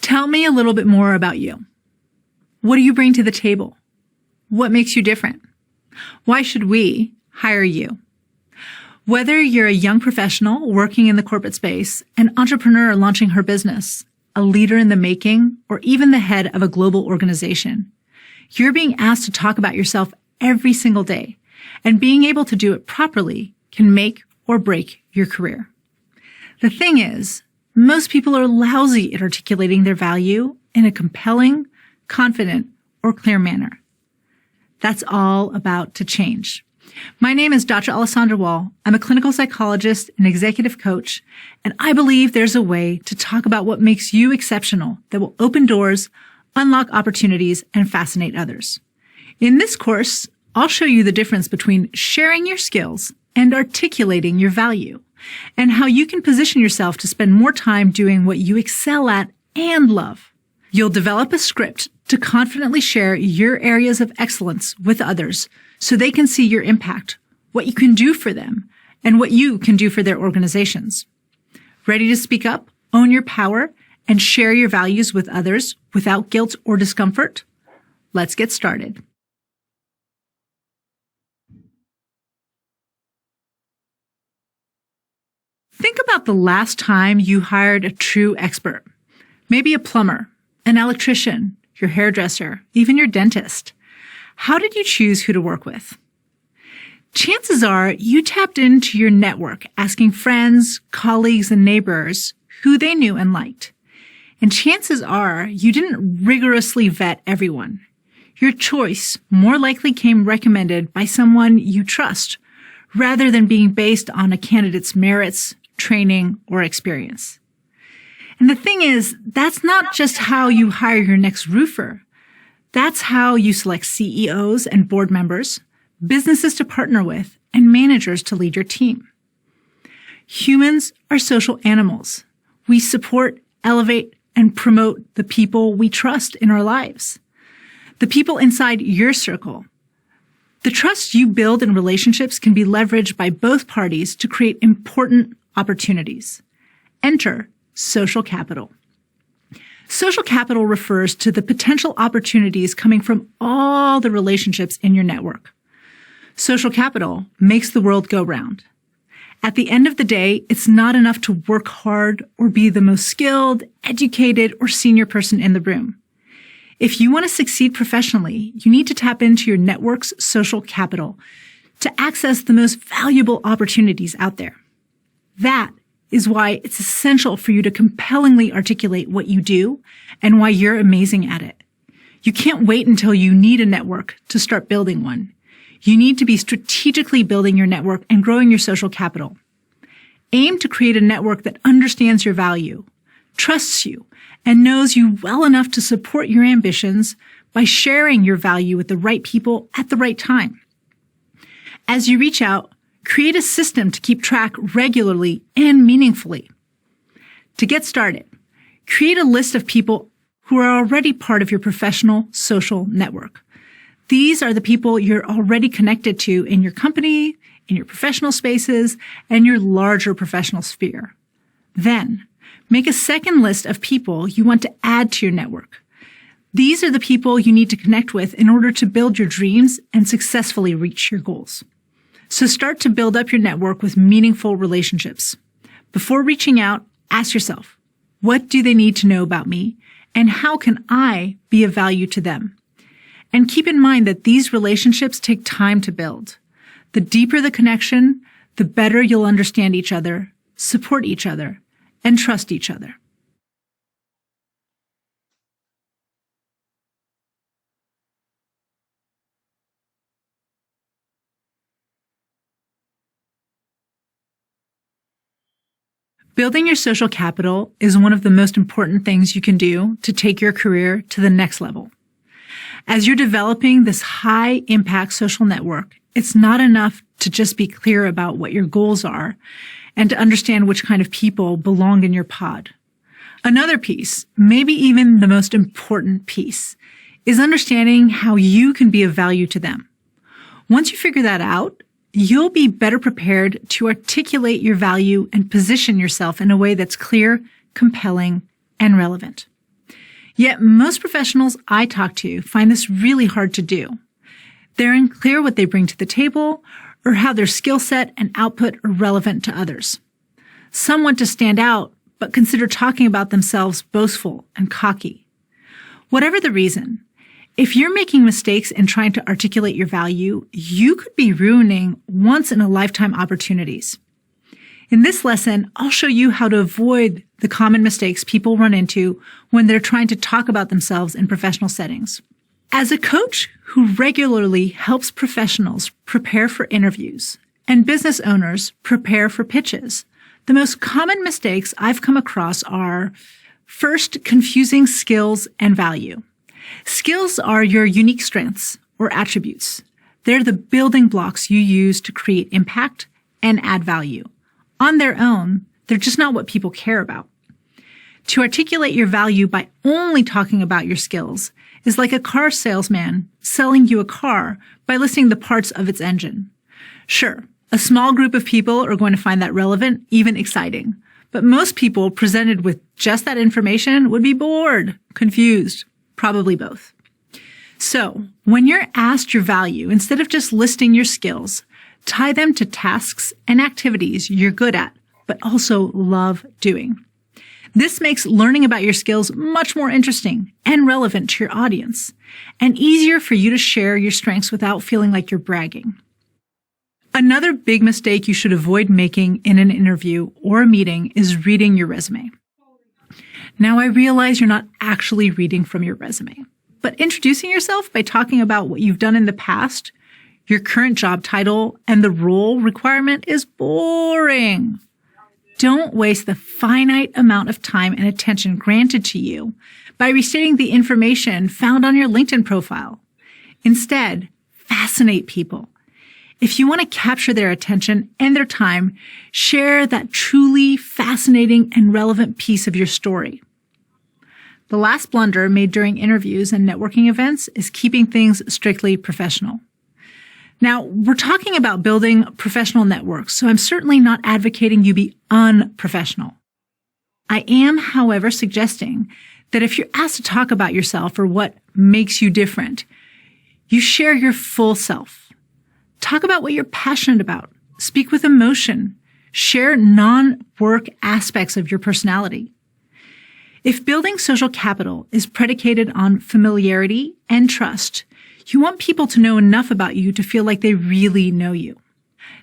Tell me a little bit more about you. What do you bring to the table? What makes you different? Why should we hire you? Whether you're a young professional working in the corporate space, an entrepreneur launching her business, a leader in the making, or even the head of a global organization, you're being asked to talk about yourself every single day, and being able to do it properly can make or break your career. The thing is, most people are lousy at articulating their value in a compelling, confident, or clear manner. That's all about to change. My name is Dr. Alessandra Wall. I'm a clinical psychologist and executive coach, and I believe there's a way to talk about what makes you exceptional that will open doors, unlock opportunities, and fascinate others. In this course, I'll show you the difference between sharing your skills and articulating your value, and how you can position yourself to spend more time doing what you excel at and love. You'll develop a script to confidently share your areas of excellence with others so they can see your impact, what you can do for them, and what you can do for their organizations. Ready to speak up, own your power, and share your values with others without guilt or discomfort? Let's get started. Think about the last time you hired a true expert. Maybe a plumber, an electrician, your hairdresser, even your dentist. How did you choose who to work with? Chances are you tapped into your network, asking friends, colleagues, and neighbors who they knew and liked. And chances are you didn't rigorously vet everyone. Your choice more likely came recommended by someone you trust, rather than being based on a candidate's merits, training, or experience. And the thing is, that's not just how you hire your next roofer. That's how you select CEOs and board members, businesses to partner with, and managers to lead your team. Humans are social animals. We support, elevate, and promote the people we trust in our lives. The people inside your circle. The trust you build in relationships can be leveraged by both parties to create important opportunities. Enter social capital. Social capital refers to the potential opportunities coming from all the relationships in your network. Social capital makes the world go round. At the end of the day, it's not enough to work hard or be the most skilled, educated, or senior person in the room. If you want to succeed professionally, you need to tap into your network's social capital to access the most valuable opportunities out there. That is why it's essential for you to compellingly articulate what you do and why you're amazing at it. You can't wait until you need a network to start building one. You need to be strategically building your network and growing your social capital. Aim to create a network that understands your value, trusts you, and knows you well enough to support your ambitions by sharing your value with the right people at the right time. As you reach out, create a system to keep track regularly and meaningfully. To get started, create a list of people who are already part of your professional social network. These are the people you're already connected to in your company, in your professional spaces, and your larger professional sphere. Then, make a second list of people you want to add to your network. These are the people you need to connect with in order to build your dreams and successfully reach your goals. So start to build up your network with meaningful relationships. Before reaching out, ask yourself, what do they need to know about me, and how can I be of value to them? And keep in mind that these relationships take time to build. The deeper the connection, the better you'll understand each other, support each other, and trust each other. Building your social capital is one of the most important things you can do to take your career to the next level. As you're developing this high-impact social network, it's not enough to just be clear about what your goals are and to understand which kind of people belong in your pod. Another piece, maybe even the most important piece, is understanding how you can be of value to them. Once you figure that out, you'll be better prepared to articulate your value and position yourself in a way that's clear, compelling, and relevant. Yet most professionals I talk to find this really hard to do. They're unclear what they bring to the table or how their skill set and output are relevant to others. Some want to stand out, but consider talking about themselves boastful and cocky. Whatever the reason, if you're making mistakes in trying to articulate your value, you could be ruining once-in-a-lifetime opportunities. In this lesson, I'll show you how to avoid the common mistakes people run into when they're trying to talk about themselves in professional settings. As a coach who regularly helps professionals prepare for interviews and business owners prepare for pitches, the most common mistakes I've come across are, first, confusing skills and value. Skills are your unique strengths or attributes. They're the building blocks you use to create impact and add value. On their own, they're just not what people care about. To articulate your value by only talking about your skills is like a car salesman selling you a car by listing the parts of its engine. Sure, a small group of people are going to find that relevant, even exciting. But most people presented with just that information would be bored, confused, probably both. So, when you're asked your value, instead of just listing your skills, tie them to tasks and activities you're good at, but also love doing. This makes learning about your skills much more interesting and relevant to your audience, and easier for you to share your strengths without feeling like you're bragging. Another big mistake you should avoid making in an interview or a meeting is reading your resume. Now, I realize you're not actually reading from your resume, but introducing yourself by talking about what you've done in the past, your current job title, and the role requirement is boring. Don't waste the finite amount of time and attention granted to you by restating the information found on your LinkedIn profile. Instead, fascinate people. If you want to capture their attention and their time, share that truly fascinating and relevant piece of your story. The last blunder made during interviews and networking events is keeping things strictly professional. Now, we're talking about building professional networks, so I'm certainly not advocating you be unprofessional. I am, however, suggesting that if you're asked to talk about yourself or what makes you different, you share your full self. Talk about what you're passionate about. Speak with emotion. Share non-work aspects of your personality. If building social capital is predicated on familiarity and trust, you want people to know enough about you to feel like they really know you.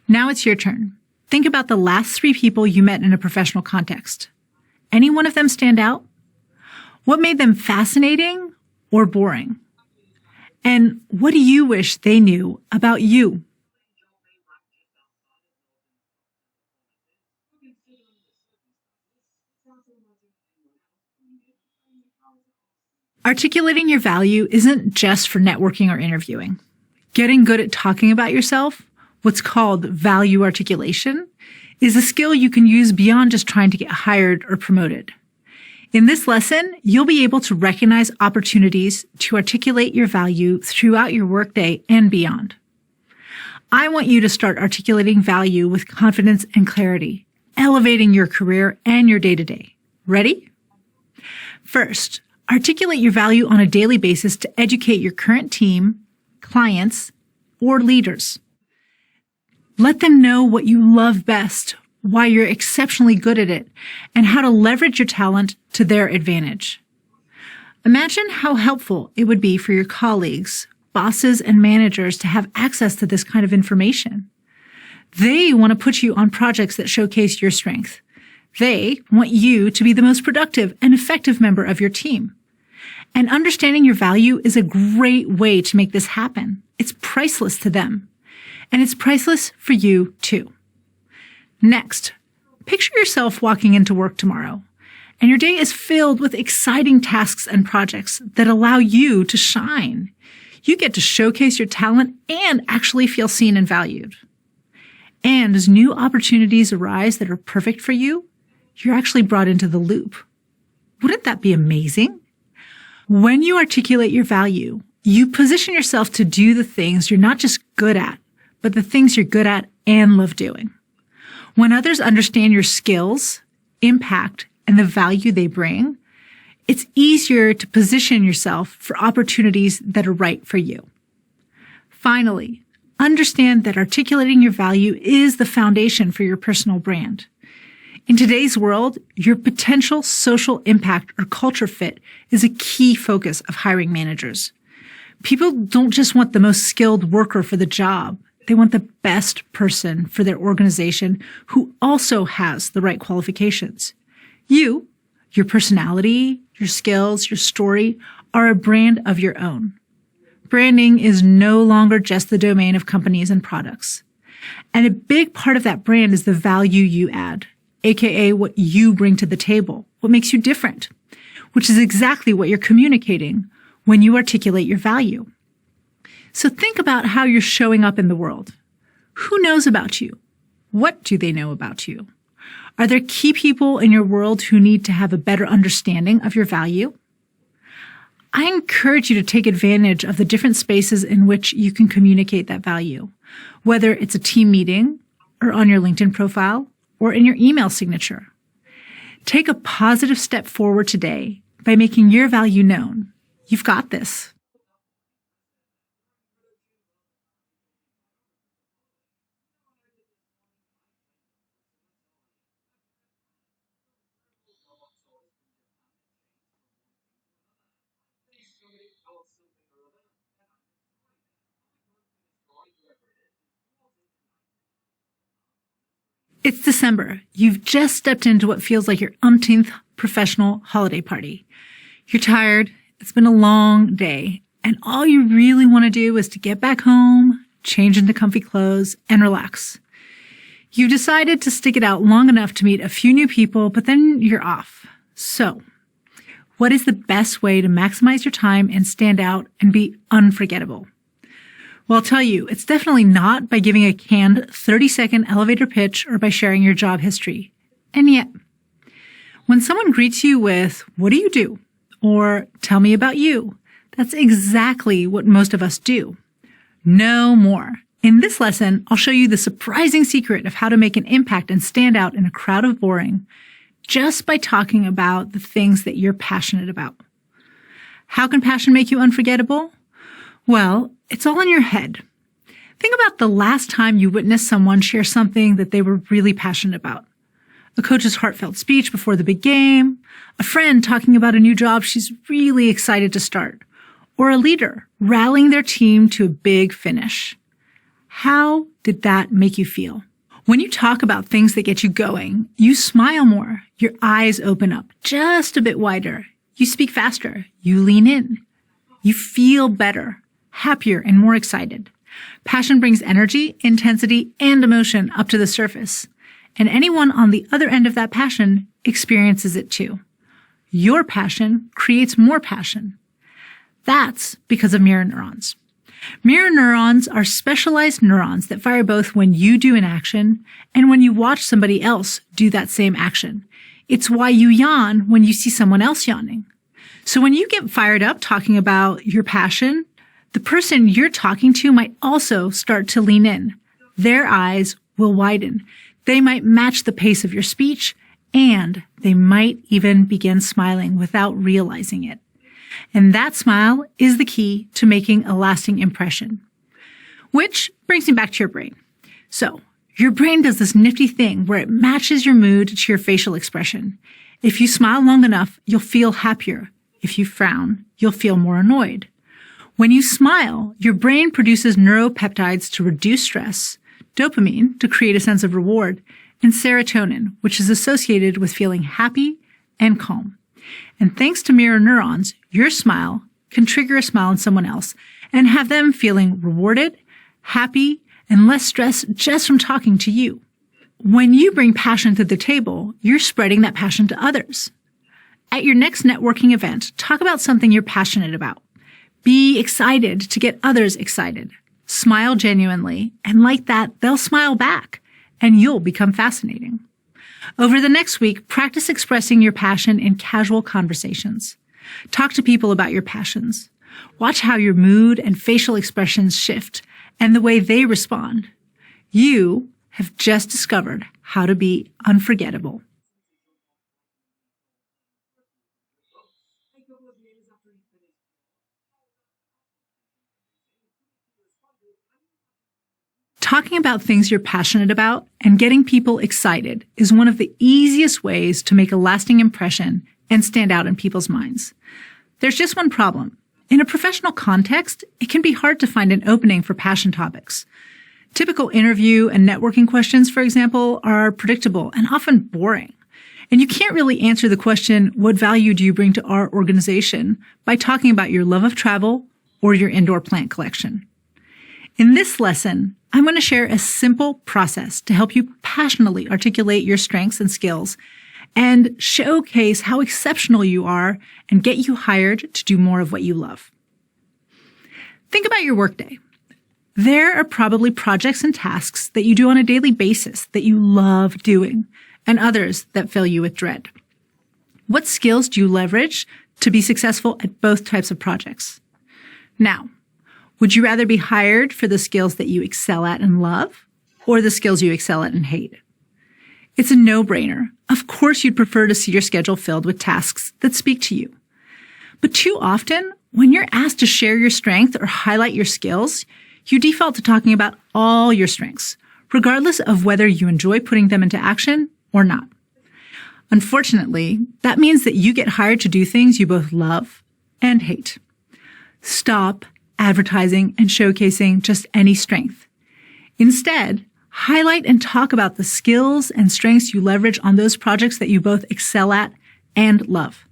Now it's your turn. Think about the last 3 people you met in a professional context. Any one of them stand out? What made them fascinating or boring? And what do you wish they knew about you? Articulating your value isn't just for networking or interviewing. Getting good at talking about yourself, what's called value articulation, is a skill you can use beyond just trying to get hired or promoted. In this lesson, you'll be able to recognize opportunities to articulate your value throughout your workday and beyond. I want you to start articulating value with confidence and clarity, elevating your career and your day-to-day. Ready? First, articulate your value on a daily basis to educate your current team, clients, or leaders. Let them know what you love best, why you're exceptionally good at it, and how to leverage your talent to their advantage. Imagine how helpful it would be for your colleagues, bosses, and managers to have access to this kind of information. They want to put you on projects that showcase your strength. They want you to be the most productive and effective member of your team. And understanding your value is a great way to make this happen. It's priceless to them. And it's priceless for you too. Next, picture yourself walking into work tomorrow, and your day is filled with exciting tasks and projects that allow you to shine. You get to showcase your talent and actually feel seen and valued. And as new opportunities arise that are perfect for you, you're actually brought into the loop. Wouldn't that be amazing? When you articulate your value, you position yourself to do the things you're not just good at, but the things you're good at and love doing. When others understand your skills, impact, and the value they bring, it's easier to position yourself for opportunities that are right for you. Finally, understand that articulating your value is the foundation for your personal brand. In today's world, your potential social impact or culture fit is a key focus of hiring managers. People don't just want the most skilled worker for the job. They want the best person for their organization who also has the right qualifications. You, your personality, your skills, your story are a brand of your own. Branding is no longer just the domain of companies and products. And a big part of that brand is the value you add, aka what you bring to the table, what makes you different, which is exactly what you're communicating when you articulate your value. So think about how you're showing up in the world. Who knows about you? What do they know about you? Are there key people in your world who need to have a better understanding of your value? I encourage you to take advantage of the different spaces in which you can communicate that value, whether it's a team meeting or on your LinkedIn profile or in your email signature. Take a positive step forward today by making your value known. You've got this. It's December. You've just stepped into what feels like your umpteenth professional holiday party. You're tired. It's been a long day. And all you really want to do is to get back home, change into comfy clothes, and relax. You've decided to stick it out long enough to meet a few new people, but then you're off. So, what is the best way to maximize your time and stand out and be unforgettable? Well, I'll tell you, it's definitely not by giving a canned 30-second elevator pitch or by sharing your job history. And yet, when someone greets you with, "What do you do?" or "Tell me about you," that's exactly what most of us do. No more. In this lesson, I'll show you the surprising secret of how to make an impact and stand out in a crowd of boring just by talking about the things that you're passionate about. How can passion make you unforgettable? Well, it's all in your head. Think about the last time you witnessed someone share something that they were really passionate about. A coach's heartfelt speech before the big game, a friend talking about a new job she's really excited to start, or a leader rallying their team to a big finish. How did that make you feel? When you talk about things that get you going, you smile more, your eyes open up just a bit wider, you speak faster, you lean in, you feel better, happier, and more excited. Passion brings energy, intensity, and emotion up to the surface, and anyone on the other end of that passion experiences it too. Your passion creates more passion. That's because of mirror neurons. Mirror neurons are specialized neurons that fire both when you do an action and when you watch somebody else do that same action. It's why you yawn when you see someone else yawning. So when you get fired up talking about your passion, the person you're talking to might also start to lean in. Their eyes will widen. They might match the pace of your speech, and they might even begin smiling without realizing it. And that smile is the key to making a lasting impression. Which brings me back to your brain. So, your brain does this nifty thing where it matches your mood to your facial expression. If you smile long enough, you'll feel happier. If you frown, you'll feel more annoyed. When you smile, your brain produces neuropeptides to reduce stress, dopamine to create a sense of reward, and serotonin, which is associated with feeling happy and calm. And thanks to mirror neurons, your smile can trigger a smile in someone else and have them feeling rewarded, happy, and less stressed just from talking to you. When you bring passion to the table, you're spreading that passion to others. At your next networking event, talk about something you're passionate about. Be excited to get others excited. Smile genuinely, and like that, they'll smile back, and you'll become fascinating. Over the next week, practice expressing your passion in casual conversations. Talk to people about your passions. Watch how your mood and facial expressions shift and the way they respond. You have just discovered how to be unforgettable. Talking about things you're passionate about and getting people excited is one of the easiest ways to make a lasting impression and stand out in people's minds. There's just one problem. In a professional context, it can be hard to find an opening for passion topics. Typical interview and networking questions, for example, are predictable and often boring. And you can't really answer the question, what value do you bring to our organization, by talking about your love of travel or your indoor plant collection. In this lesson, I'm going to share a simple process to help you passionately articulate your strengths and skills and showcase how exceptional you are and get you hired to do more of what you love. Think about your workday. There are probably projects and tasks that you do on a daily basis that you love doing, and others that fill you with dread. What skills do you leverage to be successful at both types of projects? Now, would you rather be hired for the skills that you excel at and love, or the skills you excel at and hate? It's a no-brainer. Of course, you'd prefer to see your schedule filled with tasks that speak to you. But too often, when you're asked to share your strength or highlight your skills, you default to talking about all your strengths, regardless of whether you enjoy putting them into action or not. Unfortunately, that means that you get hired to do things you both love and hate. Stop advertising and showcasing just any strength. Instead, highlight and talk about the skills and strengths you leverage on those projects that you both excel at and love.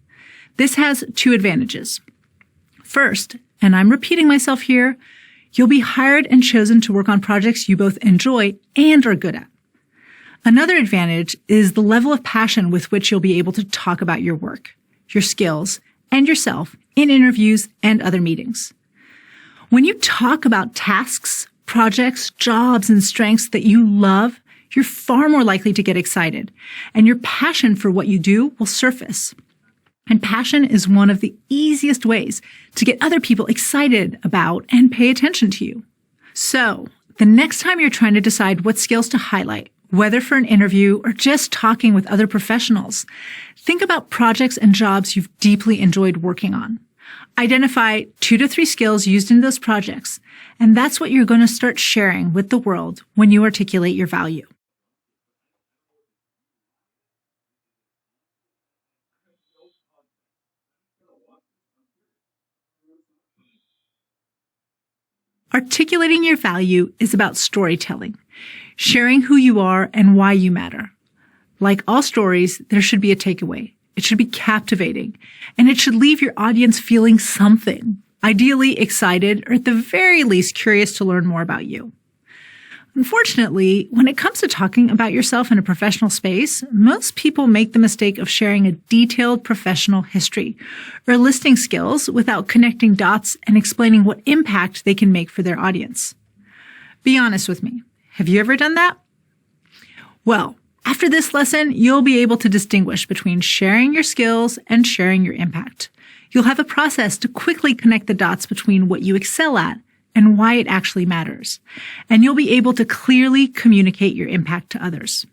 This has two advantages. First, and I'm repeating myself here, you'll be hired and chosen to work on projects you both enjoy and are good at. Another advantage is the level of passion with which you'll be able to talk about your work, your skills, and yourself in interviews and other meetings. When you talk about tasks, projects, jobs, and strengths that you love, you're far more likely to get excited, and your passion for what you do will surface. And passion is one of the easiest ways to get other people excited about and pay attention to you. So, the next time you're trying to decide what skills to highlight, whether for an interview or just talking with other professionals, think about projects and jobs you've deeply enjoyed working on. Identify 2 to 3 skills used in those projects, and that's what you're going to start sharing with the world when you articulate your value. Articulating your value is about storytelling, sharing who you are and why you matter. Like all stories, there should be a takeaway. It should be captivating, and it should leave your audience feeling something, ideally excited or at the very least curious to learn more about you. Unfortunately, when it comes to talking about yourself in a professional space, most people make the mistake of sharing a detailed professional history or listing skills without connecting dots and explaining what impact they can make for their audience. Be honest with me. Have you ever done that? Well, after this lesson, you'll be able to distinguish between sharing your skills and sharing your impact. You'll have a process to quickly connect the dots between what you excel at and why it actually matters. And you'll be able to clearly communicate your impact to others.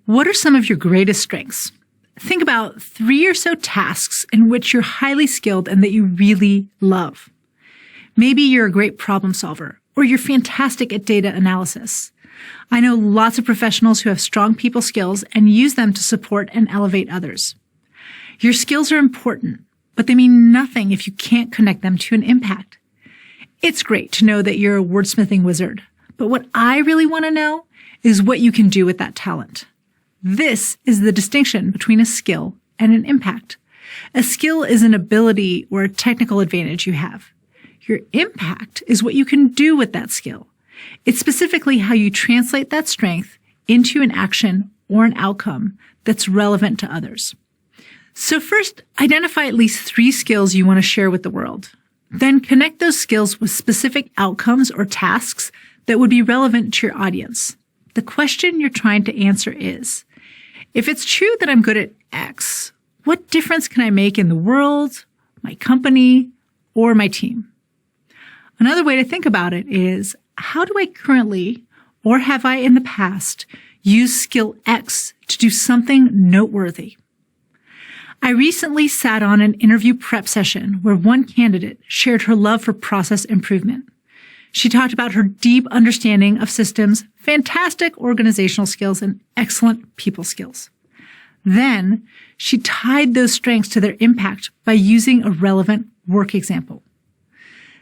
What are some of your greatest strengths? Think about 3 or so tasks in which you're highly skilled and that you really love. Maybe you're a great problem solver, or you're fantastic at data analysis. I know lots of professionals who have strong people skills and use them to support and elevate others. Your skills are important, but they mean nothing if you can't connect them to an impact. It's great to know that you're a wordsmithing wizard, but what I really want to know is what you can do with that talent. This is the distinction between a skill and an impact. A skill is an ability or a technical advantage you have. Your impact is what you can do with that skill. It's specifically how you translate that strength into an action or an outcome that's relevant to others. So first, identify at least 3 skills you want to share with the world. Then connect those skills with specific outcomes or tasks that would be relevant to your audience. The question you're trying to answer is, if it's true that I'm good at X, what difference can I make in the world, my company, or my team? Another way to think about it is, how do I currently, or have I in the past, used skill X to do something noteworthy? I recently sat on an interview prep session where one candidate shared her love for process improvement. She talked about her deep understanding of systems, fantastic organizational skills, and excellent people skills. Then she tied those strengths to their impact by using a relevant work example.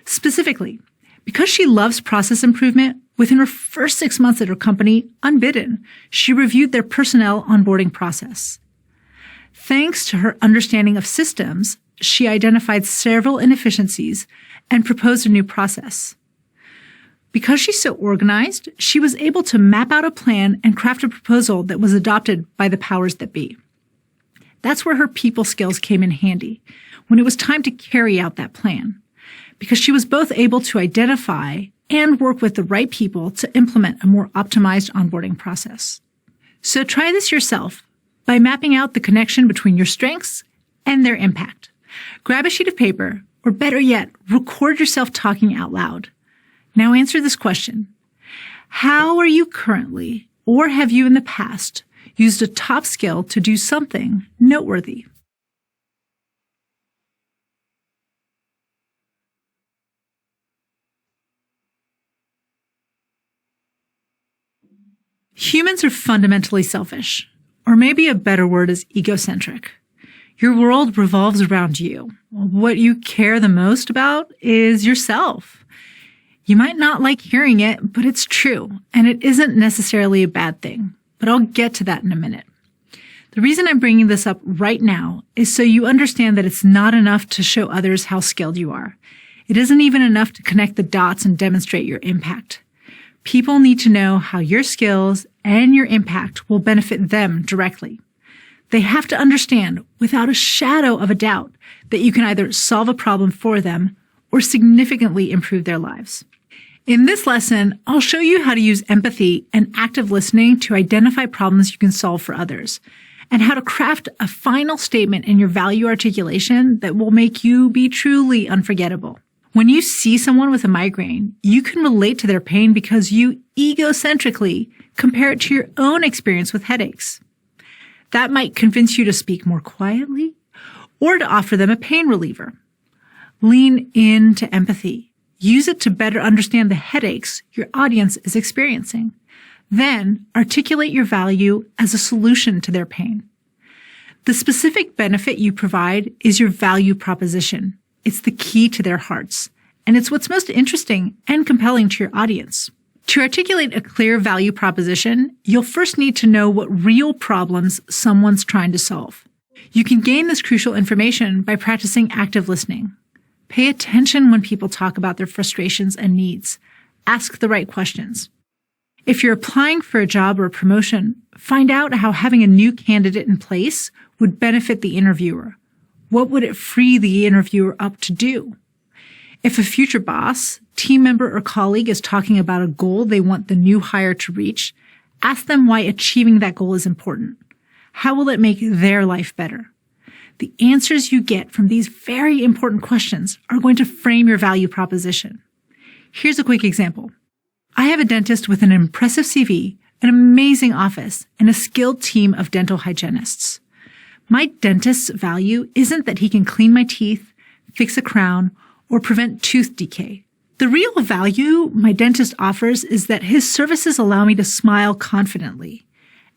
Specifically, because she loves process improvement, within her first 6 months at her company, unbidden, she reviewed their personnel onboarding process. Thanks to her understanding of systems, she identified several inefficiencies and proposed a new process. Because she's so organized, she was able to map out a plan and craft a proposal that was adopted by the powers that be. That's where her people skills came in handy, when it was time to carry out that plan, because she was both able to identify and work with the right people to implement a more optimized onboarding process. So try this yourself by mapping out the connection between your strengths and their impact. Grab a sheet of paper, or better yet, record yourself talking out loud. Now answer this question. How are you currently, or have you in the past, used a top skill to do something noteworthy? Humans are fundamentally selfish, or maybe a better word is egocentric. Your world revolves around you. What you care the most about is yourself. You might not like hearing it, but it's true, and it isn't necessarily a bad thing. But I'll get to that in a minute. The reason I'm bringing this up right now is so you understand that it's not enough to show others how skilled you are. It isn't even enough to connect the dots and demonstrate your impact. People need to know how your skills and your impact will benefit them directly. They have to understand, without a shadow of a doubt, that you can either solve a problem for them or significantly improve their lives. In this lesson, I'll show you how to use empathy and active listening to identify problems you can solve for others, and how to craft a final statement in your value articulation that will make you be truly unforgettable. When you see someone with a migraine, you can relate to their pain because you egocentrically compare it to your own experience with headaches. That might convince you to speak more quietly or to offer them a pain reliever. Lean into empathy. Use it to better understand the headaches your audience is experiencing. Then articulate your value as a solution to their pain. The specific benefit you provide is your value proposition. It's the key to their hearts, and it's what's most interesting and compelling to your audience. To articulate a clear value proposition, you'll first need to know what real problems someone's trying to solve. You can gain this crucial information by practicing active listening. Pay attention when people talk about their frustrations and needs. Ask the right questions. If you're applying for a job or a promotion, find out how having a new candidate in place would benefit the interviewer. What would it free the interviewer up to do? If a future boss, team member, or colleague is talking about a goal they want the new hire to reach, ask them why achieving that goal is important. How will it make their life better? The answers you get from these very important questions are going to frame your value proposition. Here's a quick example. I have a dentist with an impressive CV, an amazing office, and a skilled team of dental hygienists. My dentist's value isn't that he can clean my teeth, fix a crown, or prevent tooth decay. The real value my dentist offers is that his services allow me to smile confidently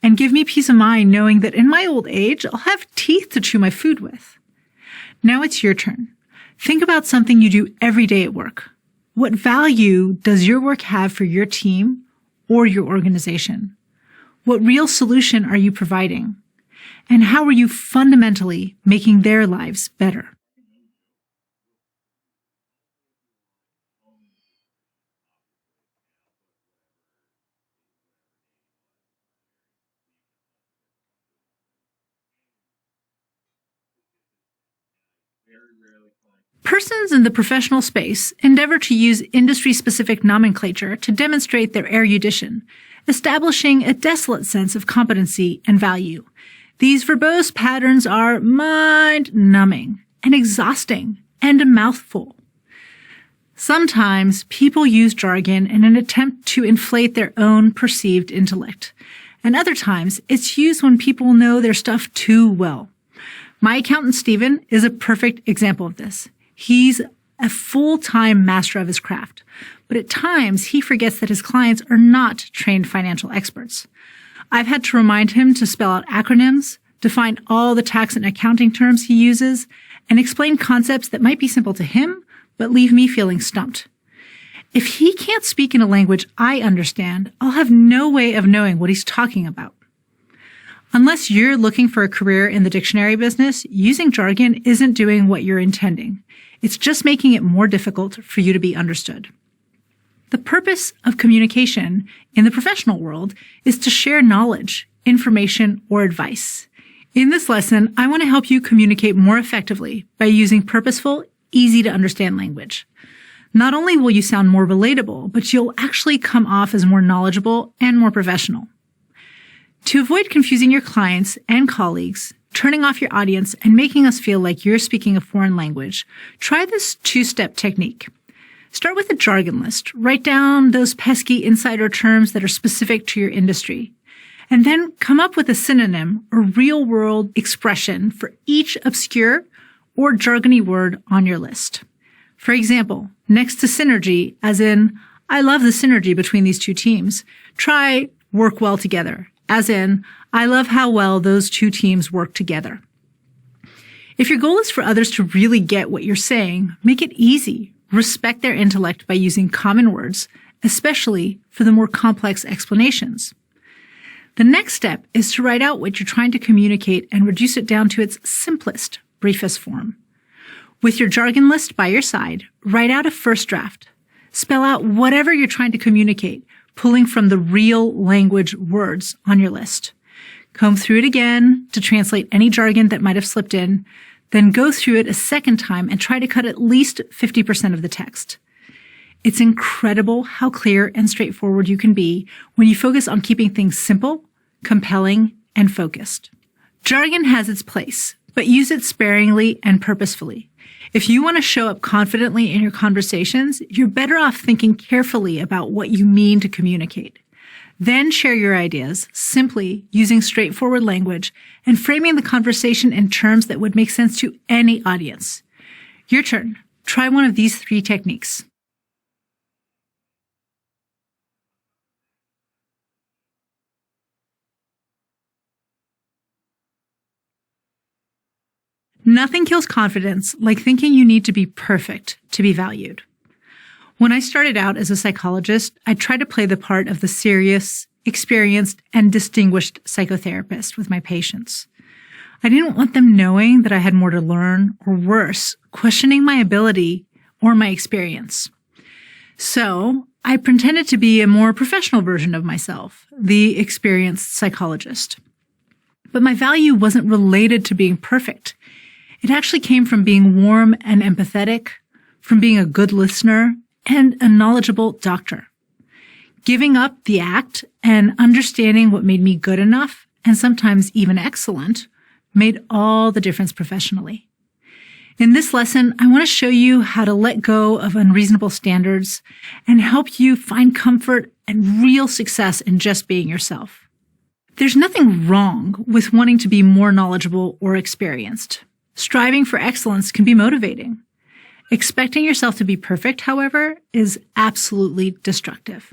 and give me peace of mind knowing that in my old age, I'll have teeth to chew my food with. Now it's your turn. Think about something you do every day at work. What value does your work have for your team or your organization? What real solution are you providing? And how are you fundamentally making their lives better? Persons in the professional space endeavor to use industry-specific nomenclature to demonstrate their erudition, establishing a desolate sense of competency and value. These verbose patterns are mind-numbing and exhausting and a mouthful. Sometimes people use jargon in an attempt to inflate their own perceived intellect, and other times it's used when people know their stuff too well. My accountant, Stephen, is a perfect example of this. He's a full-time master of his craft, but at times he forgets that his clients are not trained financial experts. I've had to remind him to spell out acronyms, define all the tax and accounting terms he uses, and explain concepts that might be simple to him, but leave me feeling stumped. If he can't speak in a language I understand, I'll have no way of knowing what he's talking about. Unless you're looking for a career in the dictionary business, using jargon isn't doing what you're intending. It's just making it more difficult for you to be understood. The purpose of communication in the professional world is to share knowledge, information, or advice. In this lesson, I want to help you communicate more effectively by using purposeful, easy to understand language. Not only will you sound more relatable, but you'll actually come off as more knowledgeable and more professional. To avoid confusing your clients and colleagues, turning off your audience, and making us feel like you're speaking a foreign language, try this two-step technique. Start with a jargon list. Write down those pesky insider terms that are specific to your industry. And then come up with a synonym or real-world expression for each obscure or jargony word on your list. For example, next to synergy, as in, I love the synergy between these two teams, try work well together, as in, I love how well those two teams work together. If your goal is for others to really get what you're saying, make it easy. Respect their intellect by using common words, especially for the more complex explanations. The next step is to write out what you're trying to communicate and reduce it down to its simplest, briefest form. With your jargon list by your side, write out a first draft. Spell out whatever you're trying to communicate, pulling from the real language words on your list. Comb through it again to translate any jargon that might have slipped in, then go through it a second time and try to cut at least 50% of the text. It's incredible how clear and straightforward you can be when you focus on keeping things simple, compelling, and focused. Jargon has its place, but use it sparingly and purposefully. If you want to show up confidently in your conversations, you're better off thinking carefully about what you mean to communicate. Then share your ideas, simply using straightforward language and framing the conversation in terms that would make sense to any audience. Your turn. Try one of these 3 techniques. Nothing kills confidence like thinking you need to be perfect to be valued. When I started out as a psychologist, I tried to play the part of the serious, experienced, and distinguished psychotherapist with my patients. I didn't want them knowing that I had more to learn, or worse, questioning my ability or my experience. So I pretended to be a more professional version of myself, the experienced psychologist. But my value wasn't related to being perfect. It actually came from being warm and empathetic, from being a good listener, and a knowledgeable doctor. Giving up the act and understanding what made me good enough, and sometimes even excellent, made all the difference professionally. In this lesson, I want to show you how to let go of unreasonable standards and help you find comfort and real success in just being yourself. There's nothing wrong with wanting to be more knowledgeable or experienced. Striving for excellence can be motivating. Expecting yourself to be perfect, however, is absolutely destructive.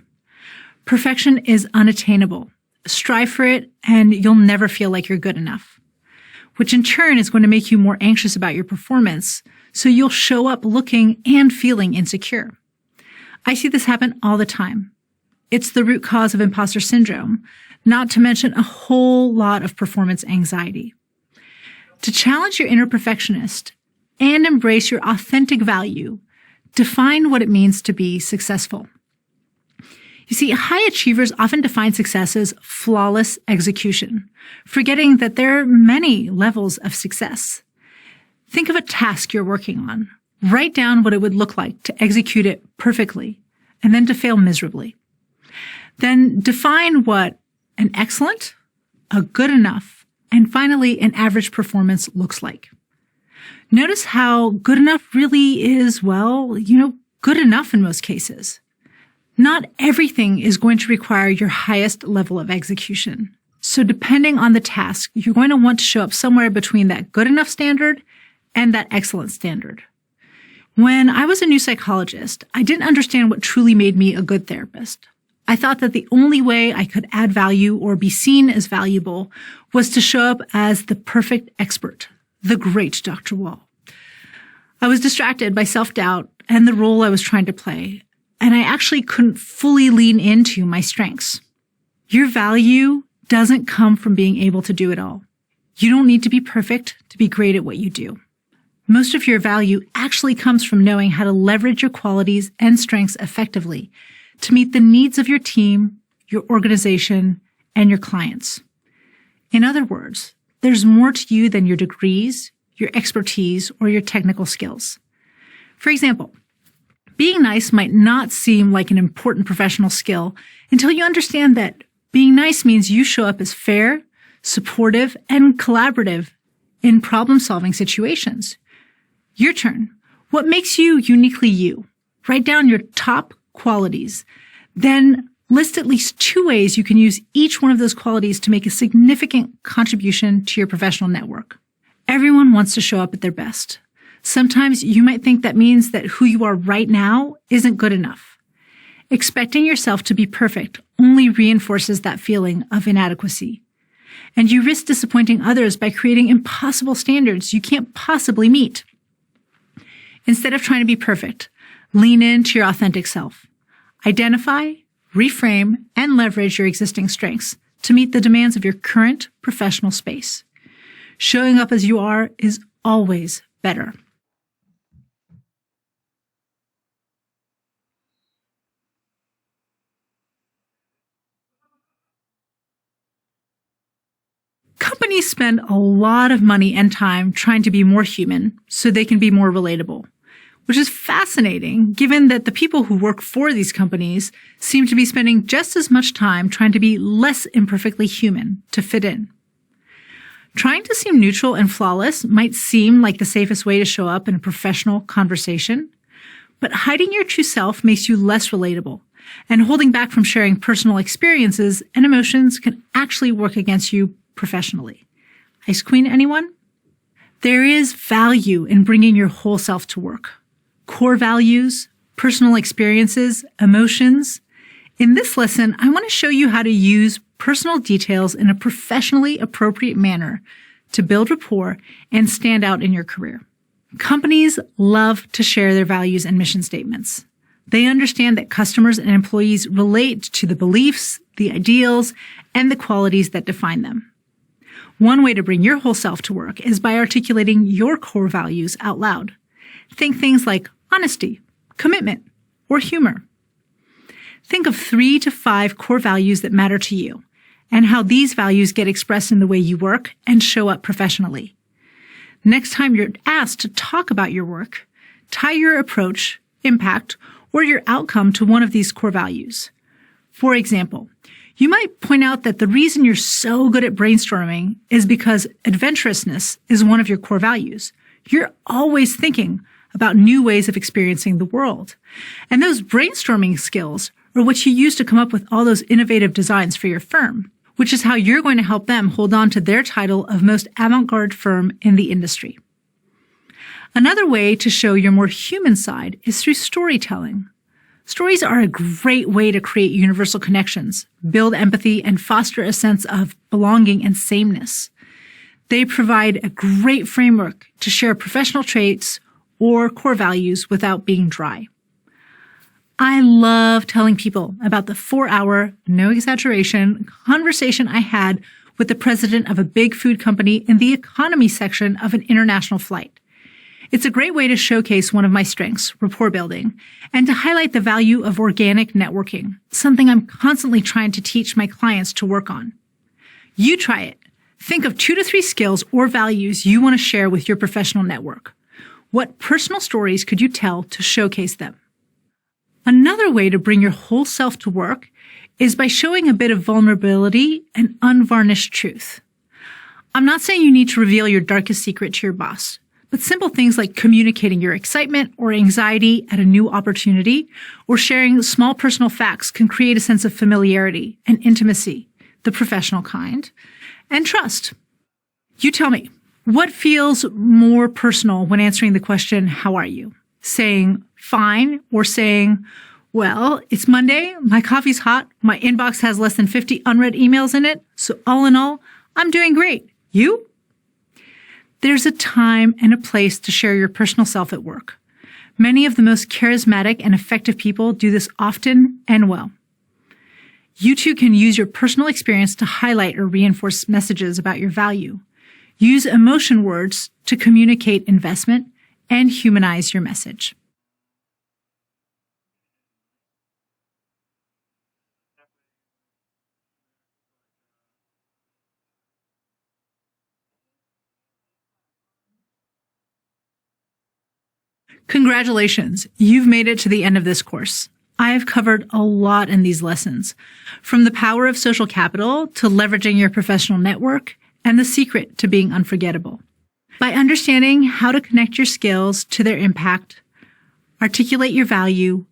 Perfection is unattainable. Strive for it, and you'll never feel like you're good enough, which in turn is going to make you more anxious about your performance, so you'll show up looking and feeling insecure. I see this happen all the time. It's the root cause of imposter syndrome, not to mention a whole lot of performance anxiety. To challenge your inner perfectionist and embrace your authentic value, define what it means to be successful. You see, high achievers often define success as flawless execution, forgetting that there are many levels of success. Think of a task you're working on. Write down what it would look like to execute it perfectly and then to fail miserably. Then define what an excellent, a good enough, and finally an average performance looks like. Notice how good enough really is, well, good enough in most cases. Not everything is going to require your highest level of execution. So depending on the task, you're going to want to show up somewhere between that good enough standard and that excellent standard. When I was a new psychologist, I didn't understand what truly made me a good therapist. I thought that the only way I could add value or be seen as valuable was to show up as the perfect expert, the great Dr. Wall. I was distracted by self-doubt and the role I was trying to play, and I actually couldn't fully lean into my strengths. Your value doesn't come from being able to do it all. You don't need to be perfect to be great at what you do. Most of your value actually comes from knowing how to leverage your qualities and strengths effectively to meet the needs of your team, your organization, and your clients. In other words, there's more to you than your degrees, your expertise, or your technical skills. For example, being nice might not seem like an important professional skill until you understand that being nice means you show up as fair, supportive, and collaborative in problem-solving situations. Your turn. What makes you uniquely you? Write down your top qualities. Then list at least 2 ways you can use each one of those qualities to make a significant contribution to your professional network. Everyone wants to show up at their best. Sometimes you might think that means that who you are right now isn't good enough. Expecting yourself to be perfect only reinforces that feeling of inadequacy. And you risk disappointing others by creating impossible standards you can't possibly meet. Instead of trying to be perfect, lean into your authentic self. Identify, reframe, and leverage your existing strengths to meet the demands of your current professional space. Showing up as you are is always better. Companies spend a lot of money and time trying to be more human so they can be more relatable, which is fascinating given that the people who work for these companies seem to be spending just as much time trying to be less imperfectly human to fit in. Trying to seem neutral and flawless might seem like the safest way to show up in a professional conversation, but hiding your true self makes you less relatable, and holding back from sharing personal experiences and emotions can actually work against you professionally. Ice Queen, anyone? There is value in bringing your whole self to work. Core values, personal experiences, emotions. In this lesson, I want to show you how to use personal details in a professionally appropriate manner to build rapport and stand out in your career. Companies love to share their values and mission statements. They understand that customers and employees relate to the beliefs, the ideals, and the qualities that define them. One way to bring your whole self to work is by articulating your core values out loud. Think things like honesty, commitment, or humor. Think of 3 to 5 core values that matter to you and how these values get expressed in the way you work and show up professionally. Next time you're asked to talk about your work, tie your approach, impact, or your outcome to one of these core values. For example, you might point out that the reason you're so good at brainstorming is because adventurousness is one of your core values. You're always thinking about new ways of experiencing the world. And those brainstorming skills are what you use to come up with all those innovative designs for your firm, which is how you're going to help them hold on to their title of most avant-garde firm in the industry. Another way to show your more human side is through storytelling. Stories are a great way to create universal connections, build empathy, and foster a sense of belonging and sameness. They provide a great framework to share professional traits or core values without being dry. I love telling people about the 4-hour, no exaggeration, conversation I had with the president of a big food company in the economy section of an international flight. It's a great way to showcase one of my strengths, rapport building, and to highlight the value of organic networking, something I'm constantly trying to teach my clients to work on. You try it. Think of 2 to 3 skills or values you want to share with your professional network. What personal stories could you tell to showcase them? Another way to bring your whole self to work is by showing a bit of vulnerability and unvarnished truth. I'm not saying you need to reveal your darkest secret to your boss, but simple things like communicating your excitement or anxiety at a new opportunity or sharing small personal facts can create a sense of familiarity and intimacy the professional kind, and trust. You tell me, what feels more personal when answering the question, how are you? Saying fine or saying, well, it's Monday, my coffee's hot, my inbox has less than 50 unread emails in it, so all in all, I'm doing great. You? There's a time and a place to share your personal self at work. Many of the most charismatic and effective people do this often and well. You too can use your personal experience to highlight or reinforce messages about your value. Use emotion words to communicate investment and humanize your message. Congratulations, you've made it to the end of this course. I have covered a lot in these lessons, from the power of social capital to leveraging your professional network and the secret to being unforgettable. By understanding how to connect your skills to their impact, articulate your value,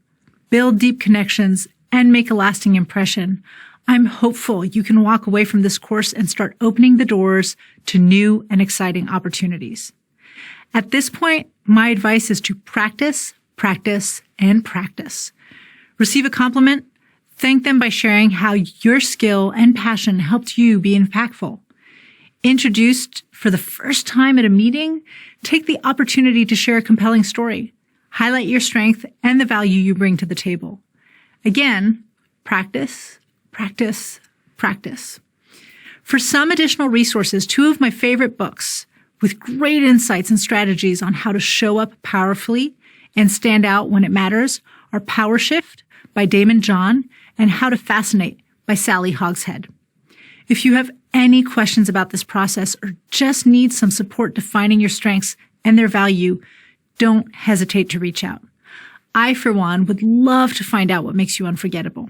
build deep connections, and make a lasting impression, I'm hopeful you can walk away from this course and start opening the doors to new and exciting opportunities. At this point, my advice is to practice, practice, and practice. Receive a compliment, thank them by sharing how your skill and passion helped you be impactful. Introduced for the first time at a meeting, take the opportunity to share a compelling story. Highlight your strength and the value you bring to the table. Again, practice, practice, practice. For some additional resources, two of my favorite books with great insights and strategies on how to show up powerfully and stand out when it matters are Power Shift by Damon John and How to Fascinate by Sally Hogshead. If you have any questions about this process or just need some support defining your strengths and their value, don't hesitate to reach out. I, for one, would love to find out what makes you unforgettable.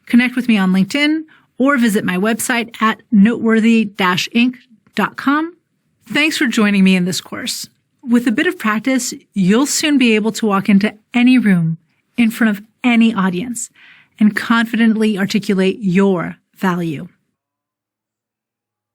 Connect with me on LinkedIn or visit my website at noteworthy-inc.com. Thanks for joining me in this course. With a bit of practice, you'll soon be able to walk into any room in front of any audience and confidently articulate your value.